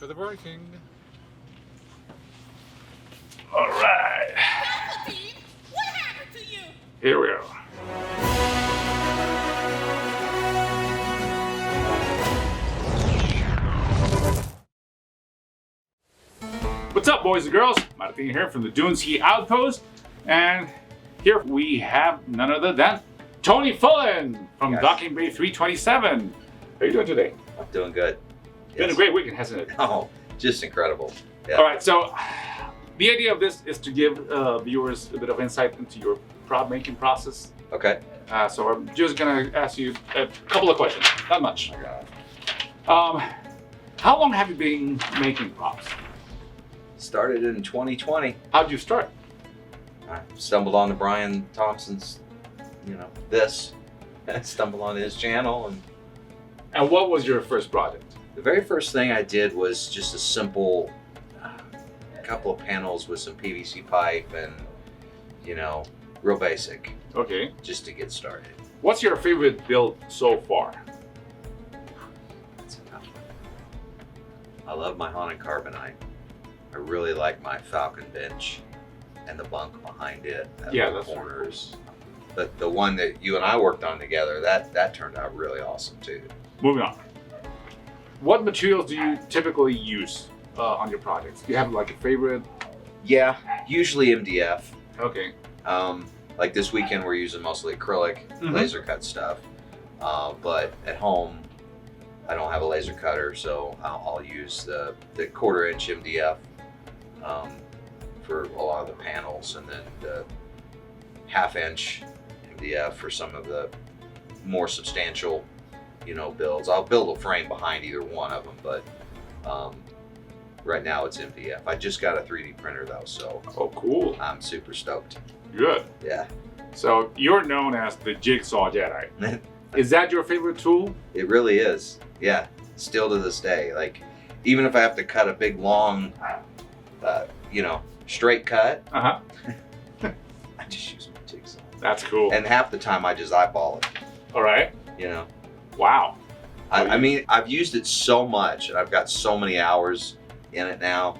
for the working. All right. What happened to you? Here we are. What's up, boys and girls? Martin here from the Dunsky Outpost, and here we have none other than Tony Fullen from Yes. Docking Bay 327. How are you doing today? I'm doing good. Been a great weekend, hasn't it? Oh, just incredible. Yeah. All right, so the idea of this is to give viewers a bit of insight into your prop making process. Okay. So I'm just gonna ask you a couple of questions, not much. I got it. How long have you been making props? Started in 2020. How'd you start? I stumbled onto Brian Thompson's, this. I stumbled on his channel, and And what was your first project? the very first thing I did was just a simple couple of panels with some PVC pipe and, real basic, Okay. just to get started. What's your favorite build so far? That's a tough one. I love my Haunted Carbonite. I really like my Falcon bench and the bunk behind it. Yeah, the that's really corners. But the one that you and I worked on together, that turned out really awesome too. Moving on. What materials do you typically use on your projects? Do you have like a favorite? Yeah, usually MDF. Okay. Like this weekend, we're using mostly acrylic, Mhm. laser cut stuff. But at home, I don't have a laser cutter, so I'll use the 1/4-inch MDF for a lot of the panels, and then the 1/2-inch MDF for some of the more substantial, builds. I'll build a frame behind either one of them, but right now it's MDF. I just got a 3D printer though, so Oh, cool. I'm super stoked. Good. Yeah. So you're known as the Jigsaw Jedi. Is that your favorite tool? It really is. Yeah. Still to this day. Like, even if I have to cut a big, long, straight cut, Uh-huh. I just use my jigsaw. That's cool. And half the time I just eyeball it, All right. Wow. I mean, I've used it so much and I've got so many hours in it now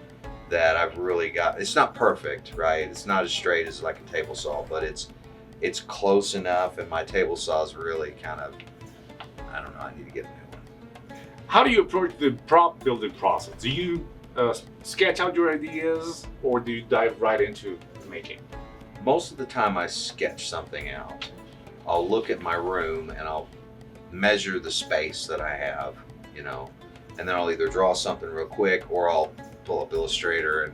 that I've really got, it's not perfect, right? It's not as straight as like a table saw, but it's close enough, and my table saw is really kind of, I don't know, I need to get a new one. How do you approach the prop building process? Do you sketch out your ideas, or do you dive right into making? Most of the time I sketch something out. I'll look at my room and I'll measure the space that I have, and then I'll either draw something real quick, or I'll pull up Illustrator and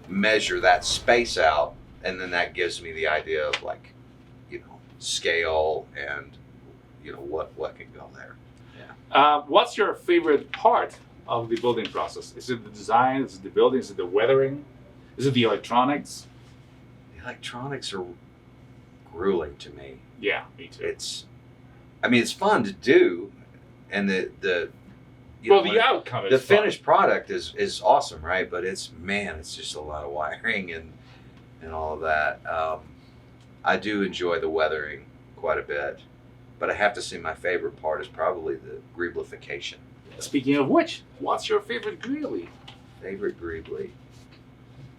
measure that space out, and then that gives me the idea of scale and what can go there. What's your favorite part of the building process? Is it the design? Is it the building? Is it the weathering? Is it the electronics? The electronics are grueling to me. Yeah, me too. It's fun to do, and the outcome is the fun. finished product is awesome, right? But it's just a lot of wiring and all of that. I do enjoy the weathering quite a bit, but I have to say my favorite part is probably the greeblification. Speaking of which, what's your favorite greely? Favorite greebly?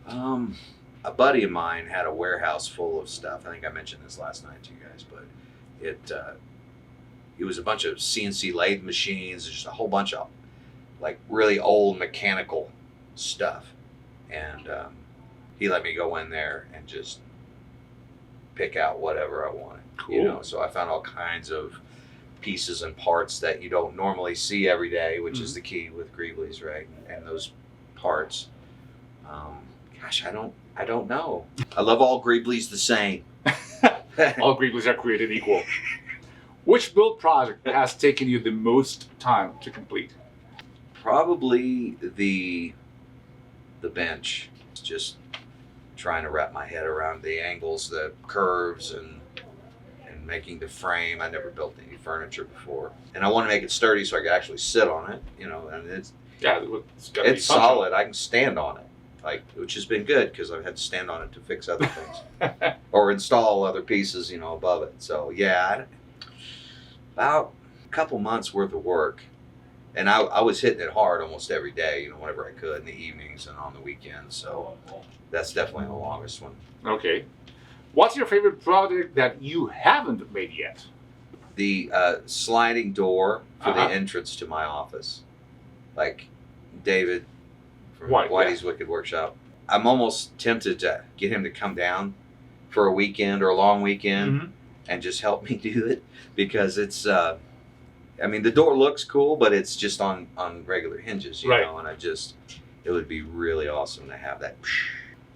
A buddy of mine had a warehouse full of stuff. I think I mentioned this last night to you guys, but it was a bunch of CNC lathe machines, just a whole bunch of like really old mechanical stuff. And he let me go in there and just pick out whatever I wanted. Cool. So I found all kinds of pieces and parts that you don't normally see every day, which is the key with greeblies, right? And those parts. Gosh, I don't know. I love all greeblies the same. All greeblies are created equal. Which build project has taken you the most time to complete? Probably the bench. Just trying to wrap my head around the angles, the curves, and making the frame. I never built any furniture before, and I want to make it sturdy so I can actually sit on it. And it's Yeah, it's gotta be it's functional. solid. I can stand on it, which has been good because I've had to stand on it to fix other things or install other pieces, above it. So yeah, about a couple months worth of work, And I was hitting it hard almost every day, you know, whenever I could in the evenings and on the weekends. So that's definitely the longest one. Okay. What's your favorite project that you haven't made yet? The sliding door for Uh-huh. the entrance to my office, like David from White, Whitey's Wicked Workshop. I'm almost tempted to get him to come down for a weekend or a long weekend Mhm. and just help me do it, because it's I mean, the door looks cool, but it's just on regular hinges, you Right. know, and it would be really awesome to have that.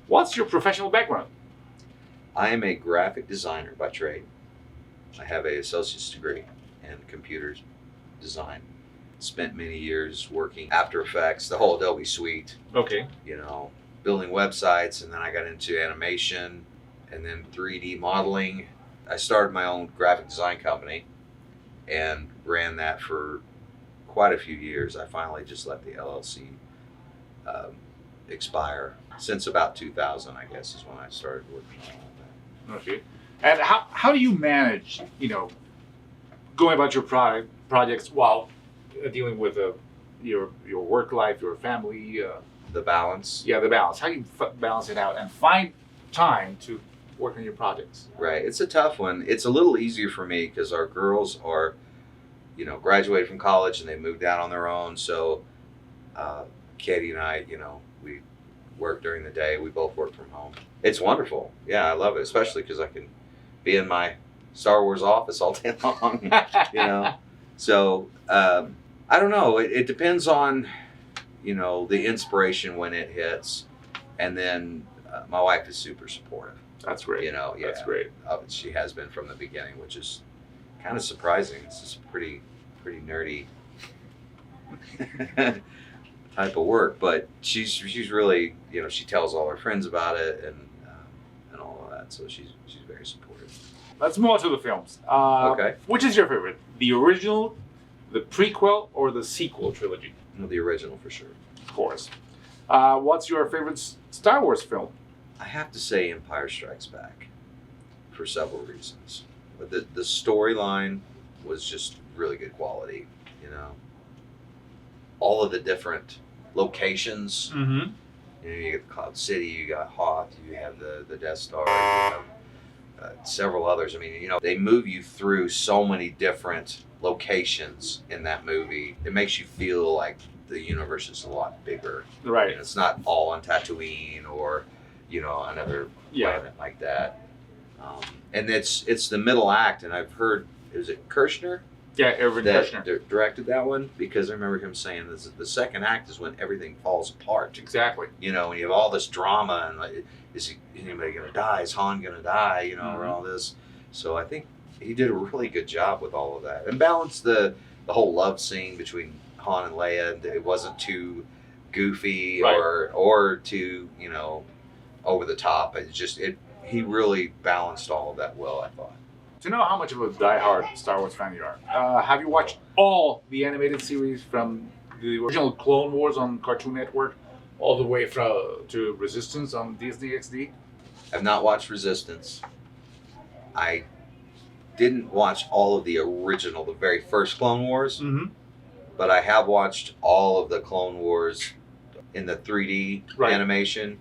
What's your professional background? I am a graphic designer by trade. I have an associate's degree in computer design. Spent many years working After Effects, the whole Adobe suite, Okay. you know, building websites, and then I got into animation and then 3D modeling. I started my own graphic design company and ran that for quite a few years. I finally just let the LLC expire. Since about 2000, I guess, is when I started working on that. Okay. And how do you manage, you know, going about your projects while dealing with your work life, your family, The balance. the balance? How do you balance it out and find time to work on your projects? Right. It's a tough one. It's a little easier for me because our girls are, you know, graduated from college and they moved out on their own. So Katie and I, you know, we work during the day. We both work from home. It's wonderful. Yeah, I love it, especially because I can be in my Star Wars office all day long, you know. So I don't know. It depends on, you know, the inspiration when it hits. And then my wife is super supportive. That's great. You know, yeah, That's great. she has been from the beginning, which is kind of surprising. It's just pretty nerdy type of work, but she's really, you know, she tells all her friends about it and all of that. So she's very supportive. Let's move on to the films. Okay. Which is your favorite? The original, the prequel, or the sequel trilogy? No, the original for sure. Of course. What's your favorite Star Wars film? I have to say Empire Strikes Back for several reasons. But the storyline was just really good quality, you know. All of the different locations. Mm-hmm. You know, you got Cloud City, you got Hoth, you have the Death Star, you have several others. I mean, you know, they move you through so many different locations in that movie. It makes you feel like the universe is a lot bigger. Right. And it's not all on Tatooine or, you know, another planet like that. And it's the middle act, and I've heard, is it Kirshner? Yeah, Irvin That Kershner. directed that one, because I remember him saying this, the second act is when everything falls apart. Exactly. You know, when you have all this drama and like, is anybody gonna die? Is Han gonna die? You know, or all this. So I think he did a really good job with all of that and balanced the whole love scene between Han and Leia. And it wasn't too goofy Right. or too, you know, over the top. He really balanced all of that well, I thought. To know how much of a diehard Star Wars fan you are, have you watched all the animated series from the original Clone Wars on Cartoon Network all the way to Resistance on Disney XD? I've not watched Resistance. I didn't watch all of the original, the very first Clone Wars, Mm-hmm. but I have watched all of the Clone Wars in the 3D Right. animation.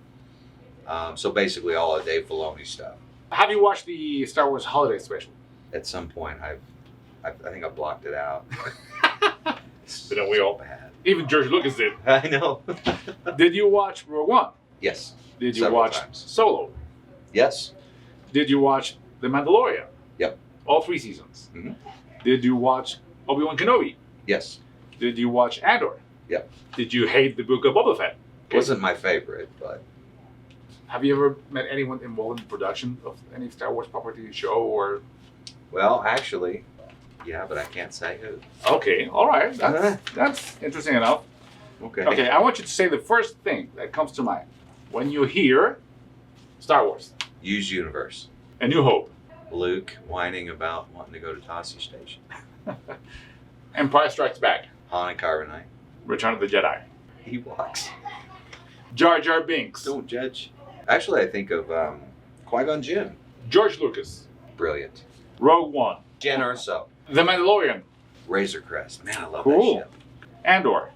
So basically all of Dave Filoni's stuff. Have you watched the Star Wars Holiday Special? At some point, I think I blocked it out. Didn't we all? Bad. Even George Lucas did. I know. Did you watch Rogue One? Yes. Did you Several watch times. Solo? Yes. Did you watch The Mandalorian? Yep. All 3 seasons. Mhm. Did you watch Obi-Wan Kenobi? Yes. Did you watch Andor? Yep. Did you hate the Book of Boba Fett? Wasn't my favorite, but Have you ever met anyone involved in the production of any Star Wars property show or? well, actually, yeah, but I can't say who. Okay, all right, that's interesting enough. Okay. Okay, I want you to say the first thing that comes to mind when you hear Star Wars: Use Universe. A New Hope, Luke whining about wanting to go to Tossie Station. Empire Strikes Back, Han and Carbonite. Return of the Jedi, Ewoks. Jar Jar Binks, Don't judge. Actually, I think of Qui-Gon Jinn. George Lucas, Brilliant. Rogue One, Jen Erso. The Mandalorian, Razor Crest. Man, I love Cool. that ship. Andor.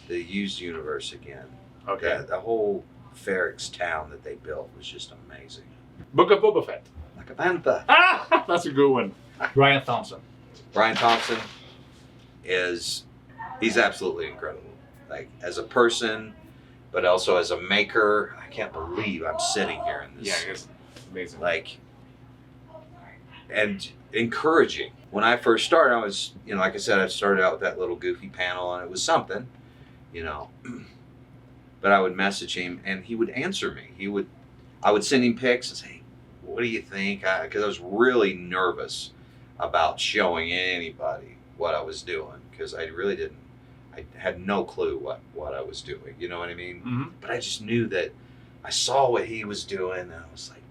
The used universe again. Okay. The whole Ferrix town that they built was just amazing. Book of Boba Fett. Like a panther. Ah, that's a good one. Brian Thompson. Brian Thompson he's absolutely incredible. Like as a person, but also as a maker. I can't believe I'm sitting here in this. Yeah, it's amazing. Like, and encouraging. When I first started, I was, like I said, I started out with that little goofy panel, and it was something, But I would message him, and he would answer me. I would send him pics and say, "What do you think?" Because I was really nervous about showing anybody what I was doing, because I really didn't. I had no clue what I was doing. You know what I mean? Mm-hmm. But I just knew that I saw what he was doing, and I was like,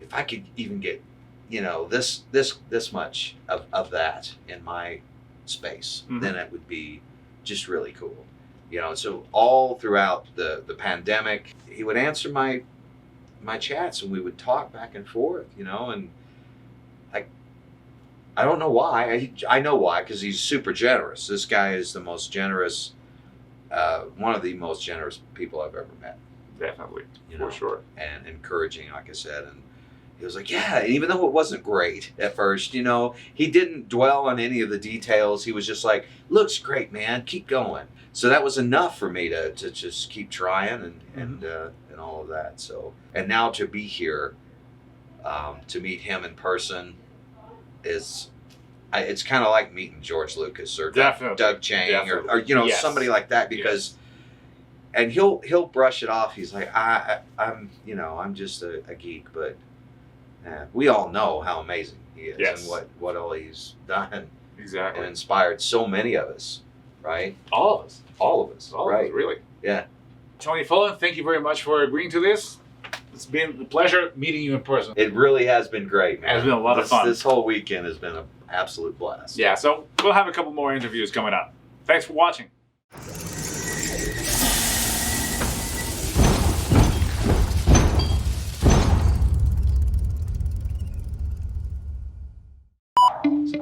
if I could even get, this much of that in my space, Mm-hmm. then it would be just really cool. So all throughout the pandemic, he would answer my chats, and we would talk back and forth, and I don't know why. I know why, because he's super generous. This guy is the most generous, one of the most generous people I've ever met. Definitely, for sure. And encouraging, like I said. And he was like, yeah, and even though it wasn't great at first, he didn't dwell on any of the details. He was just like, looks great, man, keep going. So that was enough for me to just keep trying and all of that. So, and now to be here, to meet him in person it's kind of like meeting George Lucas or Doug Chang or Yes. somebody like that, because and he'll brush it off. He's like, I'm just a geek, but we all know how amazing he is and what all he's done. Exactly. And inspired so many of us, right? All of us. All of us, All right? of us, really. Yeah. Tony Fullen, thank you very much for agreeing to this. It's been a pleasure meeting you in person. It really has been great, man. It's been a lot of fun. This whole weekend has been an absolute blast. Yeah, so we'll have a couple more interviews coming up. Thanks for watching.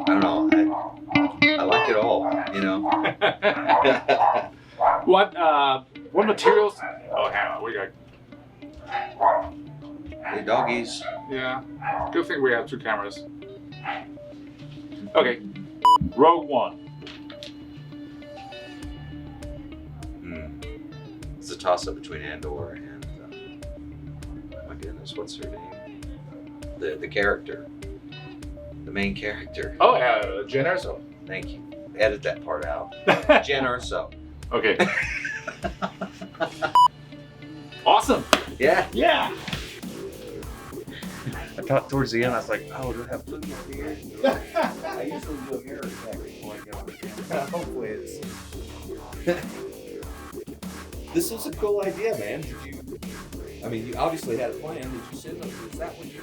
I don't know. I like it all, What materials? Oh, hang on. We got. Hey, doggies. Yeah. Good thing we have two cameras. Okay. Rogue One. It's a toss-up between Andor and my goodness, what's her name? The character, the main character. Oh, Jen Erso. Thank you. Edit that part out. Jen Erso. Okay. Awesome. Yeah. Yeah. I thought towards the end, I was like, oh, do I have food here? I usually do a mirror check before I get on the camera. Hopefully it's... This was a cool idea, man. You obviously had a plan. Did you send them? Is that what you